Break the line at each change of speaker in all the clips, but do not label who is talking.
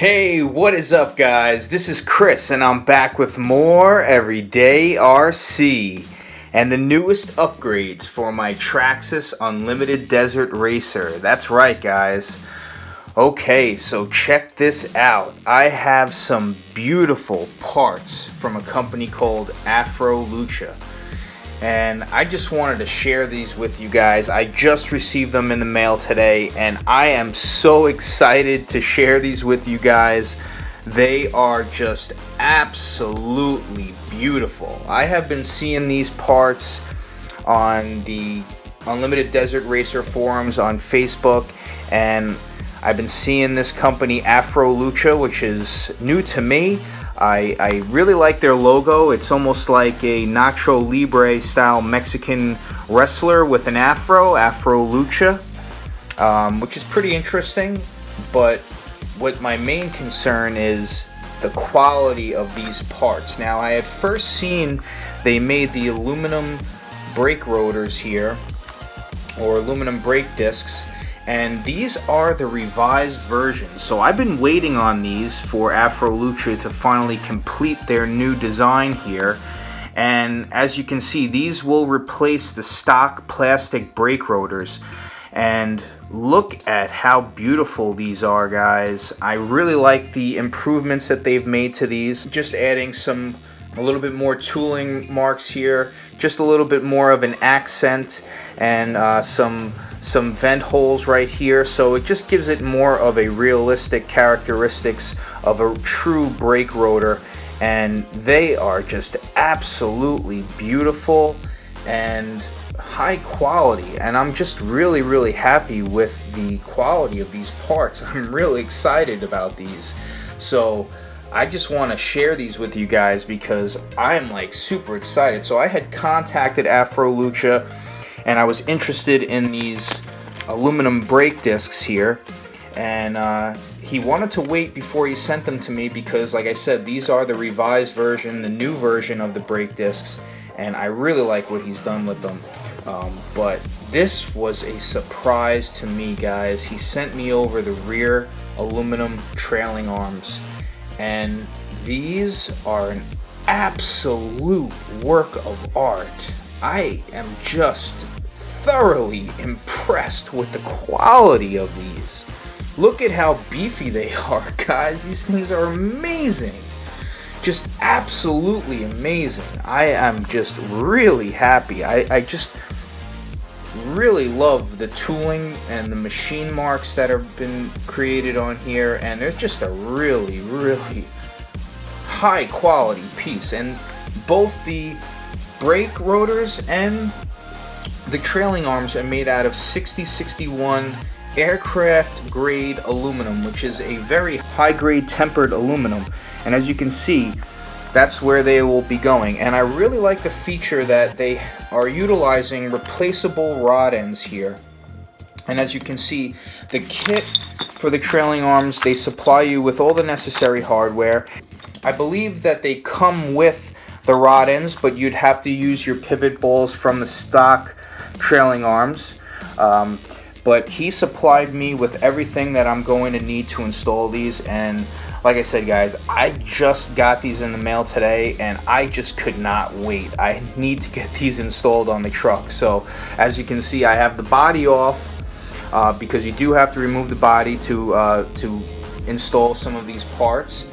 Hey, what is up, guys? This is Chris, and I'm back with more Everyday RC and the newest upgrades for my Traxxas Unlimited Desert Racer. That's right, guys. Okay, so check this out. I have some beautiful parts from a company called Afrolucha, and I just wanted to share these with you guys. I just received them in the mail today, and I am so excited to share these with you guys. They are just absolutely beautiful. I have been seeing these parts on the Unlimited Desert Racer forums on Facebook, and I've been seeing this company Afrolucha, which is new to me. I really like their logo. It's almost like a Nacho Libre style Mexican wrestler with an afro, Afrolucha, which is pretty interesting. But what my main concern is the quality of these parts. Now, I had first seen they made the aluminum brake rotors here, or aluminum brake discs, and these are the revised versions. So I've been waiting on these for Afrolucha to finally complete their new design here. And as you can see, these will replace the stock plastic brake rotors. And look at how beautiful these are, guys. I really like the improvements that they've made to these. Just adding a little bit more tooling marks here, just a little bit more of an accent, and some vent holes right here, so it just gives it more of a realistic characteristics of a true brake rotor. And they are just absolutely beautiful and high quality, and I'm just really happy with the quality of these parts. I'm really excited about these, so I just want to share these with you guys because I'm like super excited. So I had contacted Afrolucha, and I was interested in these aluminum brake discs here, and he wanted to wait before he sent them to me because, like I said, these are the revised version, the new version of the brake discs, and I really like what he's done with them. But this was a surprise to me, guys. He sent me over the rear aluminum trailing arms, and these are an absolute work of art. I am just thoroughly impressed with the quality of these. Look at how beefy they are, guys. These things are amazing. Just absolutely amazing. I am just really happy. I just really love the tooling and the machine marks that have been created on here, and they're just a really high quality piece. And both the brake rotors and the trailing arms are made out of 6061 aircraft grade aluminum, which is a very high grade tempered aluminum. And as you can see, that's where they will be going. And I really like the feature that they are utilizing replaceable rod ends here. And as you can see, the kit for the trailing arms, they supply you with all the necessary hardware. I believe that they come with the rod ends, but you'd have to use your pivot balls from the stock trailing arms. But he supplied me with everything that I'm going to need to install these, and like I said, guys, I just got these in the mail today, and I just could not wait. I need to get these installed on the truck. So as you can see, I have the body off because you do have to remove the body to install some of these parts,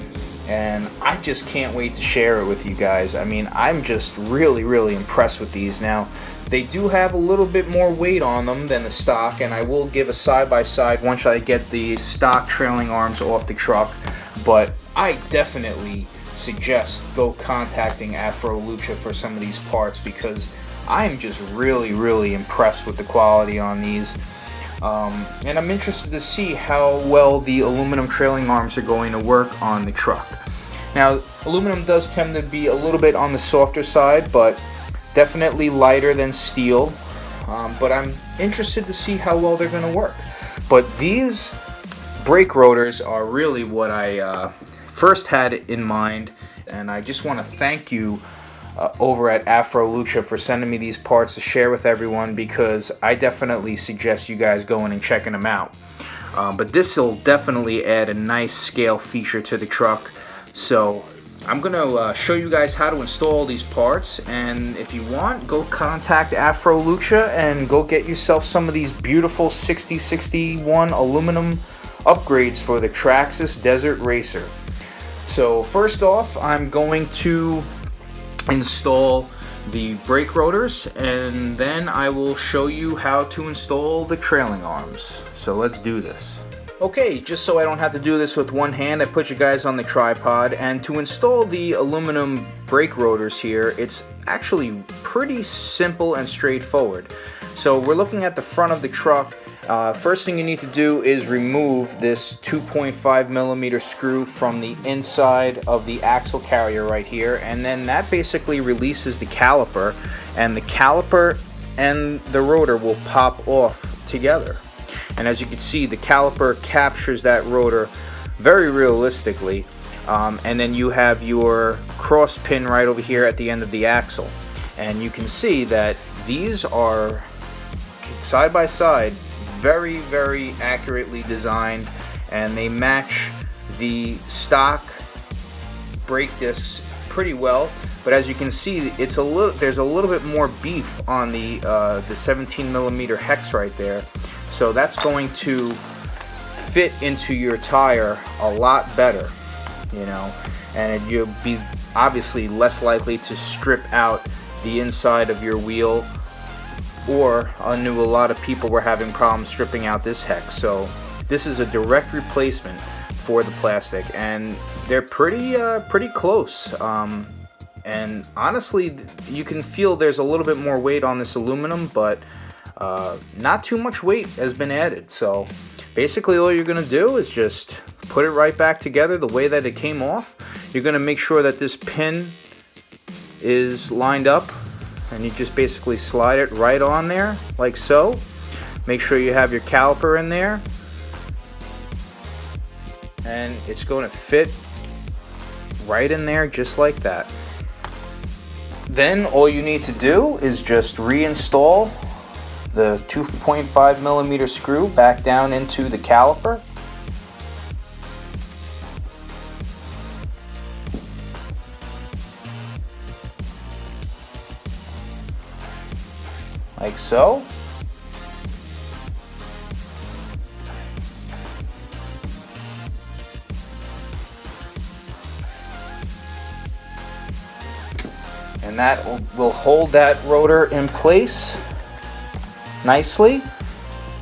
and I just can't wait to share it with you guys. I mean, I'm just really impressed with these. Now, they do have a little bit more weight on them than the stock, and I will give a side-by-side once I get the stock trailing arms off the truck. But I definitely suggest go contacting Afrolucha for some of these parts because I'm just really impressed with the quality on these. And I'm interested to see how well the aluminum trailing arms are going to work on the truck. Now, aluminum does tend to be a little bit on the softer side, but definitely lighter than steel. But I'm interested to see how well they're going to work. But these brake rotors are really what I first had in mind, and I just want to thank you over at Afrolucha for sending me these parts to share with everyone, because I definitely suggest you guys going and checking them out. But this will definitely add a nice scale feature to the truck. So I'm gonna show you guys how to install these parts, and if you want, go contact Afrolucha and go get yourself some of these beautiful 6061 aluminum upgrades for the Traxxas Desert Racer. So first off, I'm going to install the brake rotors, and then I will show you how to install the trailing arms. So let's do this. Okay, just so I don't have to do this with one hand, I put you guys on the tripod, and to install the aluminum brake rotors here, it's actually pretty simple and straightforward. So we're looking at the front of the truck. First thing you need to do is remove this 2.5 millimeter screw from the inside of the axle carrier right here, and then that basically releases the caliper, and the caliper and the rotor will pop off together. And as you can see, the caliper captures that rotor very realistically, and then you have your cross pin right over here at the end of the axle, and you can see that these are side by side, very, very accurately designed, and they match the stock brake discs pretty well. But as you can see, there's a little bit more beef on the 17 millimeter hex right there, so that's going to fit into your tire a lot better, you know, and you'll be obviously less likely to strip out the inside of your wheel, or I knew a lot of people were having problems stripping out this hex. So this is a direct replacement for the plastic, and they're pretty close. And honestly, you can feel there's a little bit more weight on this aluminum, but not too much weight has been added. So basically all you're going to do is just put it right back together the way that it came off. You're going to make sure that this pin is lined up, and you just basically slide it right on there like so. Make sure you have your caliper in there, and it's going to fit right in there just like that. Then all you need to do is just reinstall the 2.5 millimeter screw back down into the caliper. Like so. And that will hold that rotor in place nicely,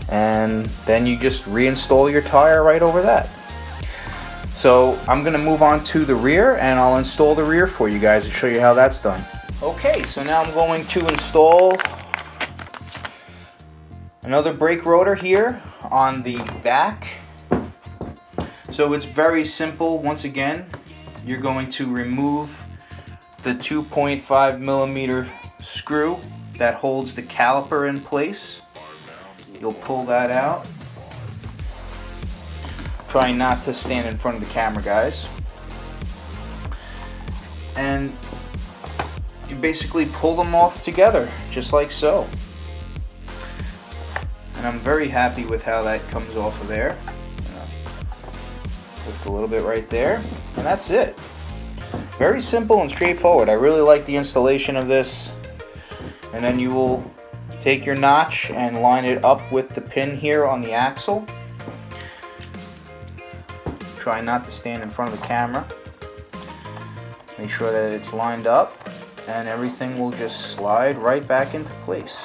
and then you just reinstall your tire right over that. So I'm going to move on to the rear, and I'll install the rear for you guys and show you how that's done. Okay, so now I'm going to install another brake rotor here on the back. So it's very simple. Once again, you're going to remove the 2.5 millimeter screw that holds the caliper in place. You'll pull that out. Try not to stand in front of the camera, guys. And you basically pull them off together, just like so. And I'm very happy with how that comes off of there. Lift a little bit right there, and that's it. Very simple and straightforward. I really like the installation of this. And then you will take your notch and line it up with the pin here on the axle. Try not to stand in front of the camera. Make sure that it's lined up, and everything will just slide right back into place.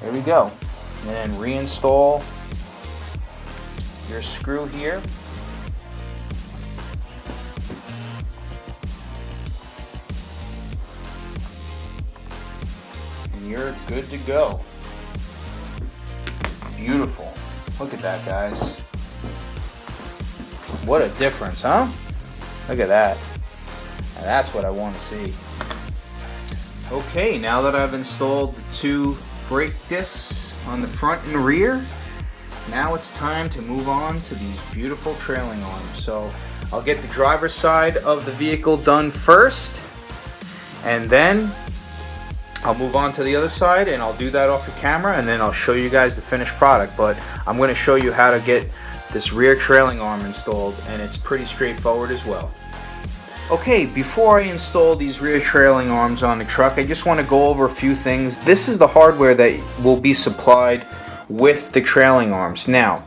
There we go. And then reinstall your screw here. And you're good to go. Beautiful. Look at that, guys. What a difference, huh? Look at that. Now that's what I want to see. Okay, now that I've installed the two brake discs on the front and rear, now it's time to move on to these beautiful trailing arms. So I'll get the driver's side of the vehicle done first, and then I'll move on to the other side and I'll do that off the camera, and then I'll show you guys the finished product. But I'm going to show you how to get this rear trailing arm installed, and it's pretty straightforward as well. Okay, before I install these rear trailing arms on the truck, I just want to go over a few things. This is the hardware that will be supplied with the trailing arms. Now,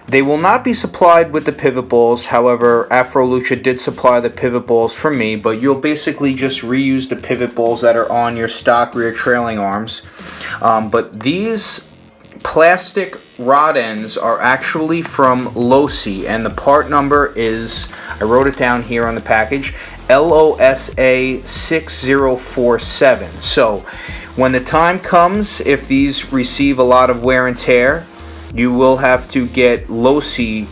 they will not be supplied with the pivot balls. However, Afrolucha did supply the pivot balls for me, but you'll basically just reuse the pivot balls that are on your stock rear trailing arms. But these plastic rod ends are actually from Losi, and the part number is, I wrote it down here on the package, LOSA 6047. So when the time comes, if these receive a lot of wear and tear, you will have to get Losi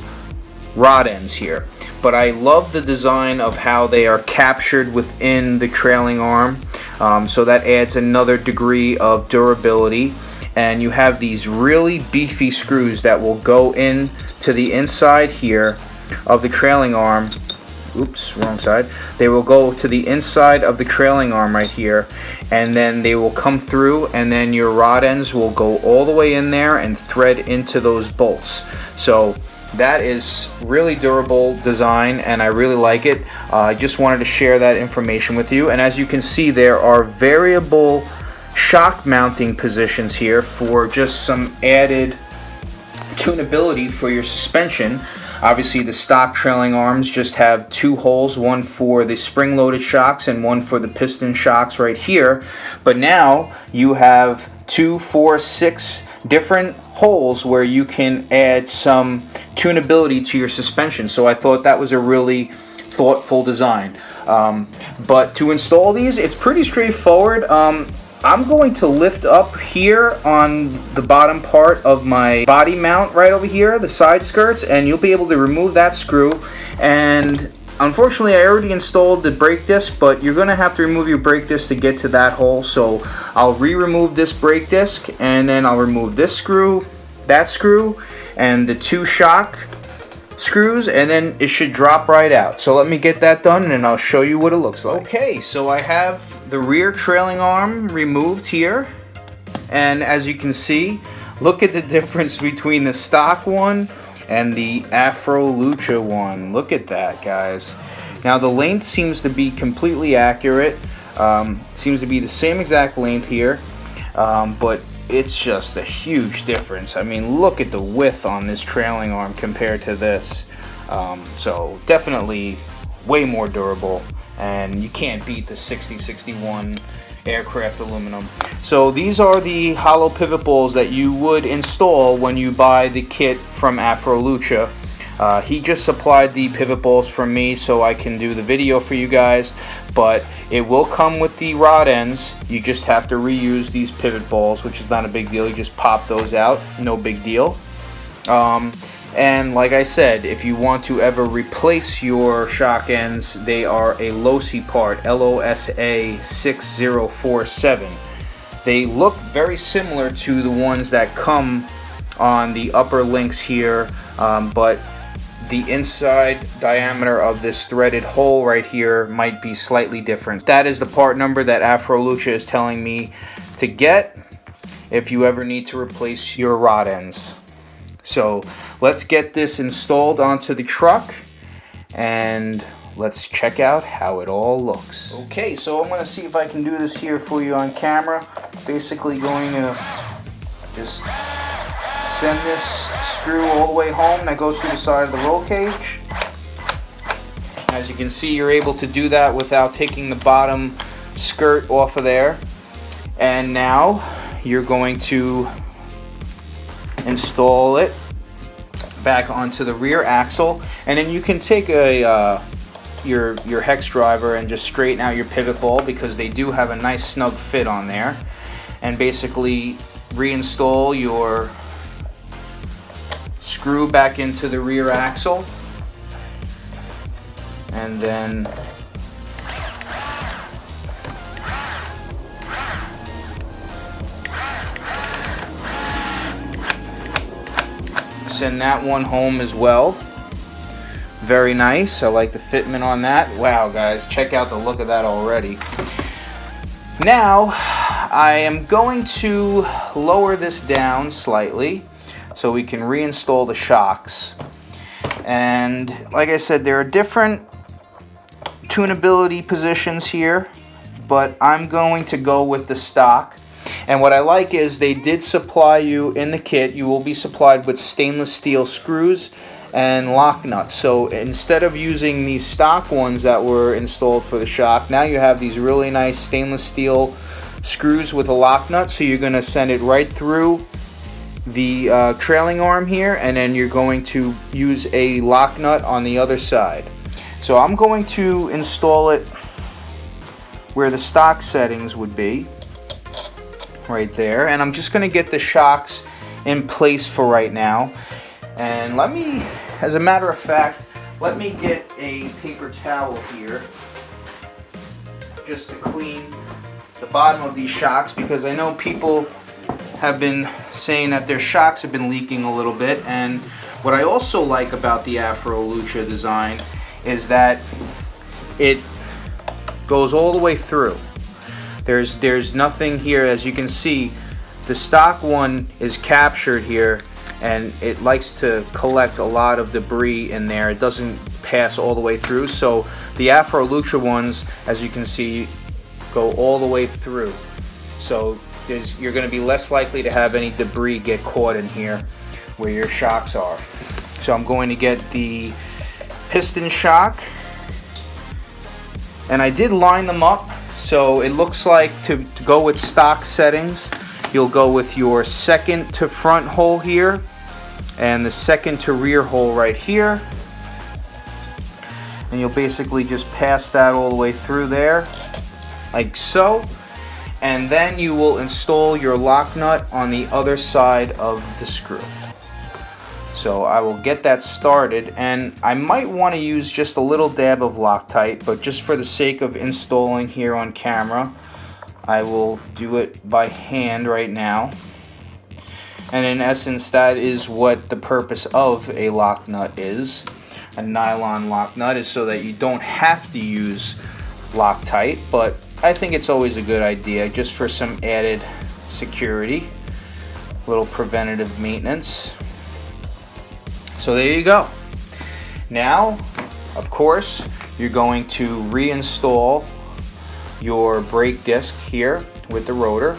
rod ends here. But I love the design of how they are captured within the trailing arm, so that adds another degree of durability. And you have these really beefy screws that will go in to the inside here of the trailing arm. Oops, wrong side. They will go to the inside of the trailing arm right here, and then they will come through, and then your rod ends will go all the way in there and thread into those bolts. So that is really durable design, and I really like it. I just wanted to share that information with you. And as you can see, there are variable shock mounting positions here for just some added tunability for your suspension. Obviously, the stock trailing arms just have two holes, one for the spring-loaded shocks and one for the piston shocks right here. But now you have 2, 4, 6 different holes where you can add some tunability to your suspension. So I thought that was a really thoughtful design. But to install these, it's pretty straightforward. I'm going to lift up here on the bottom part of my body mount right over here, the side skirts, and you'll be able to remove that screw. And unfortunately, I already installed the brake disc, but you're going to have to remove your brake disc to get to that hole. So I'll remove this brake disc, and then I'll remove this screw, that screw, and the 2 shock screws, and then it should drop right out. So let me get that done and I'll show you what it looks like. Okay, so I have the rear trailing arm removed here, and as you can see, look at the difference between the stock one and the Afrolucha one. Look at that, guys. Now the length seems to be completely accurate, seems to be the same exact length here, but it's just a huge difference. I mean, look at the width on this trailing arm compared to this. So definitely way more durable, and you can't beat the 6061 aircraft aluminum. So these are the hollow pivot balls that you would install when you buy the kit from Afrolucha. He just supplied the pivot balls for me so I can do the video for you guys, but it will come with the rod ends. You just have to reuse these pivot balls, which is not a big deal. You just pop those out, no big deal. And like I said, if you want to ever replace your shock ends, they are a Losi part, LOSA 6047. They look very similar to the ones that come on the upper links here, but the inside diameter of this threaded hole right here might be slightly different. That is the part number that Afrolucha is telling me to get if you ever need to replace your rod ends. So let's get this installed onto the truck and let's check out how it all looks. Okay, so I'm going to see if I can do this here for you on camera. Basically going to just send this screw all the way home that goes through the side of the roll cage. As you can see, you're able to do that without taking the bottom skirt off of there. And now you're going to install it back onto the rear axle, and then you can take a your hex driver and just straighten out your pivot ball, because they do have a nice snug fit on there, and basically reinstall your screw back into the rear axle, and then send that one home as well. Very nice. I like the fitment on that. Wow, guys, check out the look of that already. Now I am going to lower this down slightly so we can reinstall the shocks. And like I said, there are different tunability positions here, but I'm going to go with the stock. And what I like is they did supply you in the kit, you will be supplied with stainless steel screws and lock nuts. So instead of using these stock ones that were installed for the shock, now you have these really nice stainless steel screws with a lock nut. So you're going to send it right through the trailing arm here, and then you're going to use a lock nut on the other side. So I'm going to install it where the stock settings would be, right there, and I'm just going to get the shocks in place for right now. And let me, as a matter of fact, let me get a paper towel here just to clean the bottom of these shocks, because I know people have been saying that their shocks have been leaking a little bit. And what I also like about the Afrolucha design is that it goes all the way through. There's nothing here. As you can see, the stock one is captured here, and it likes to collect a lot of debris in there. It doesn't pass all the way through. So the Afrolucha ones, as you can see, go all the way through. So you're going to be less likely to have any debris get caught in here where your shocks are. So I'm going to get the piston shock, and I did line them up. So it looks like to go with stock settings, you'll go with your second to front hole here and the second to rear hole right here, and you'll basically just pass that all the way through there like so. And then you will install your lock nut on the other side of the screw. So I will get that started, and I might want to use just a little dab of Loctite, but just for the sake of installing here on camera, I will do it by hand right now. And in essence, that is what the purpose of a lock nut is. A nylon lock nut is so that you don't have to use Loctite, but I think it's always a good idea just for some added security, little preventative maintenance. So there you go. Now, of course, you're going to reinstall your brake disc here with the rotor.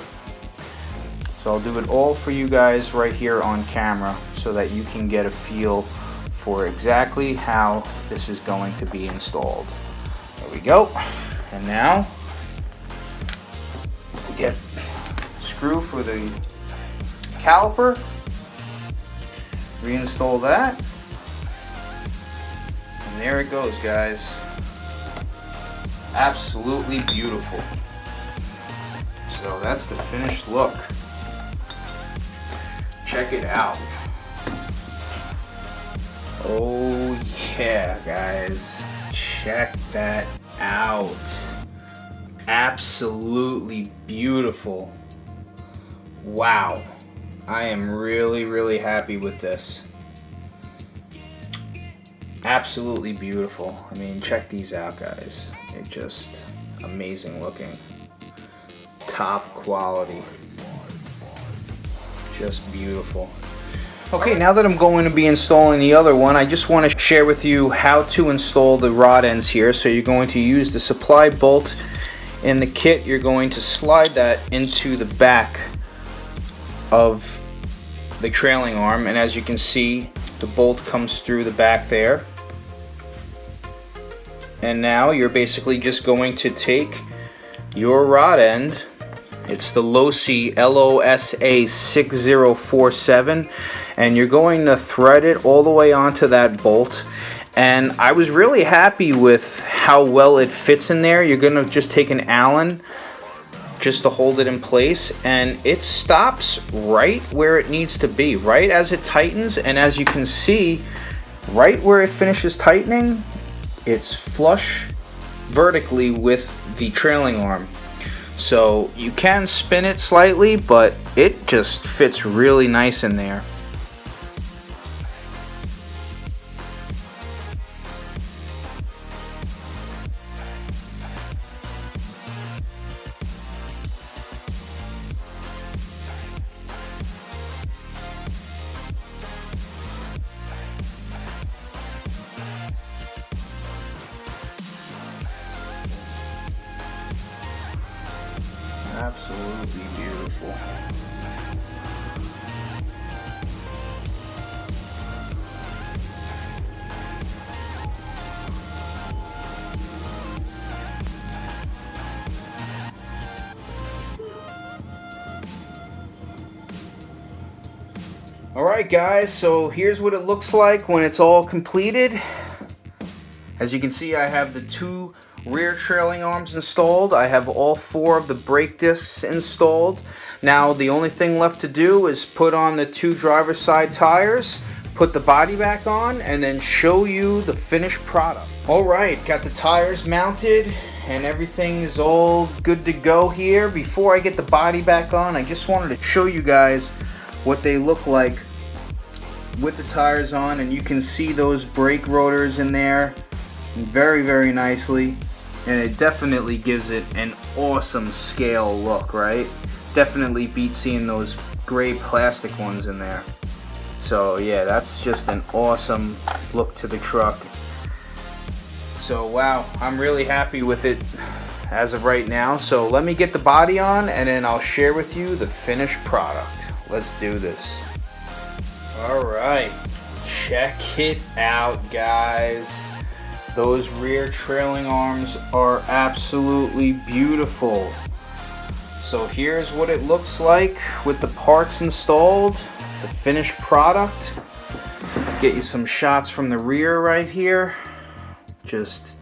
So I'll do it all for you guys right here on camera so that you can get a feel for exactly how this is going to be installed. There we go. And now get a screw for the caliper, reinstall that, and there it goes, guys. Absolutely beautiful. So that's the finished look. Check it out. Oh yeah, guys, check that out. Absolutely beautiful. Wow, I am really happy with this. Absolutely beautiful. I mean, check these out, guys. They're just amazing looking. Top quality. Just beautiful. Okay, now that I'm going to be installing the other one, I just want to share with you how to install the rod ends here. So you're going to use the supply bolt in the kit. You're going to slide that into the back of the trailing arm, and as you can see, the bolt comes through the back there. And now you're basically just going to take your rod end. It's the LOSA LOSA 6047, and you're going to thread it all the way onto that bolt. And I was really happy with how well it fits in there. You're going to just take an Allen just to hold it in place, and it stops right where it needs to be, right as it tightens. And as you can see, right where it finishes tightening, it's flush vertically with the trailing arm. So you can spin it slightly, but it just fits really nice in there. Absolutely beautiful. Alright guys, so here's what it looks like when it's all completed. As you can see, I have the 2 rear trailing arms installed. I have all 4 of the brake discs installed. Now the only thing left to do is put on the 2 driver's side tires, put the body back on, and then show you the finished product. Alright, got the tires mounted and everything is all good to go here. Before I get the body back on, I just wanted to show you guys what they look like with the tires on, and you can see those brake rotors in there very, very nicely, and it definitely gives it an awesome scale look, right? Definitely beats seeing those gray plastic ones in there. So yeah, that's just an awesome look to the truck. So wow, I'm really happy with it as of right now. So let me get the body on and then I'll share with you the finished product. Let's do this. Alright, check it out guys. Those rear trailing arms are absolutely beautiful. So here's what it looks like with the parts installed, the finished product. Get you some shots from the rear right here. Just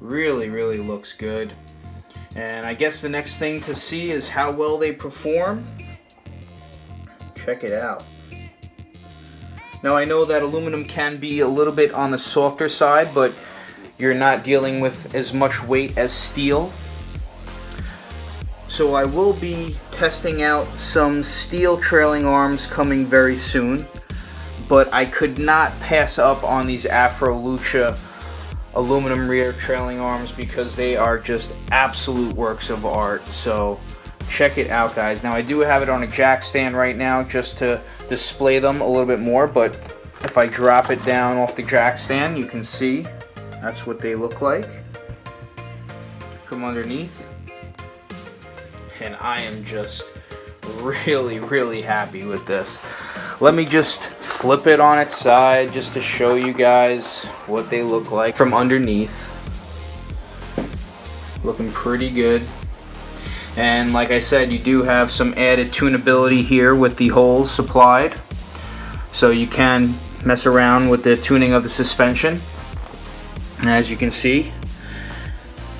really, really looks good. And I guess the next thing to see is how well they perform. Check it out. Now I know that aluminum can be a little bit on the softer side, but you're not dealing with as much weight as steel. So I will be testing out some steel trailing arms coming very soon, but I could not pass up on these Afrolucha aluminum rear trailing arms because they are just absolute works of art. So check it out guys. Now I do have it on a jack stand right now just to display them a little bit more, but if I drop it down off the jack stand, you can see that's what they look like from underneath. And I am just really, really happy with this. Let me just flip it on its side just to show you guys what they look like from underneath. Looking pretty good. And like I said, you do have some added tunability here with the holes supplied. So you can mess around with the tuning of the suspension. And as you can see,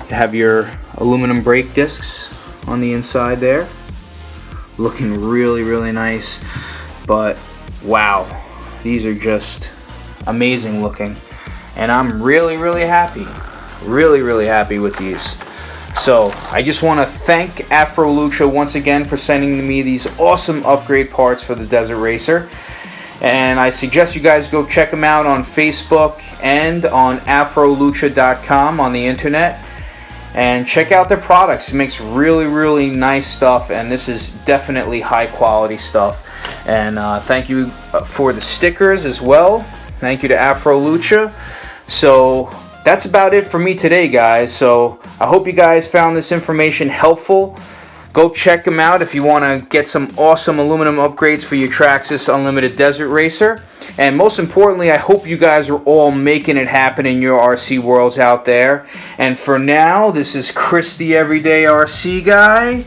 you have your aluminum brake discs on the inside there. Looking really, really nice. But wow, these are just amazing looking. And I'm really, really happy. Really, really happy with these. So I just want to thank Afrolucha once again for sending me these awesome upgrade parts for the Desert Racer. And I suggest you guys go check them out on Facebook and on Afrolucha.com on the internet. And check out their products. It makes really, really nice stuff, and this is definitely high quality stuff. And thank you for the stickers as well. Thank you to Afrolucha. So that's about it for me today, guys. So I hope you guys found this information helpful. Go check them out if you want to get some awesome aluminum upgrades for your Traxxas Unlimited Desert Racer. And most importantly, I hope you guys are all making it happen in your RC worlds out there. And for now, this is Chris the Everyday RC Guy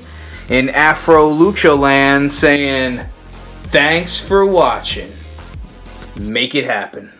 in Afrolucha land saying thanks for watching. Make it happen.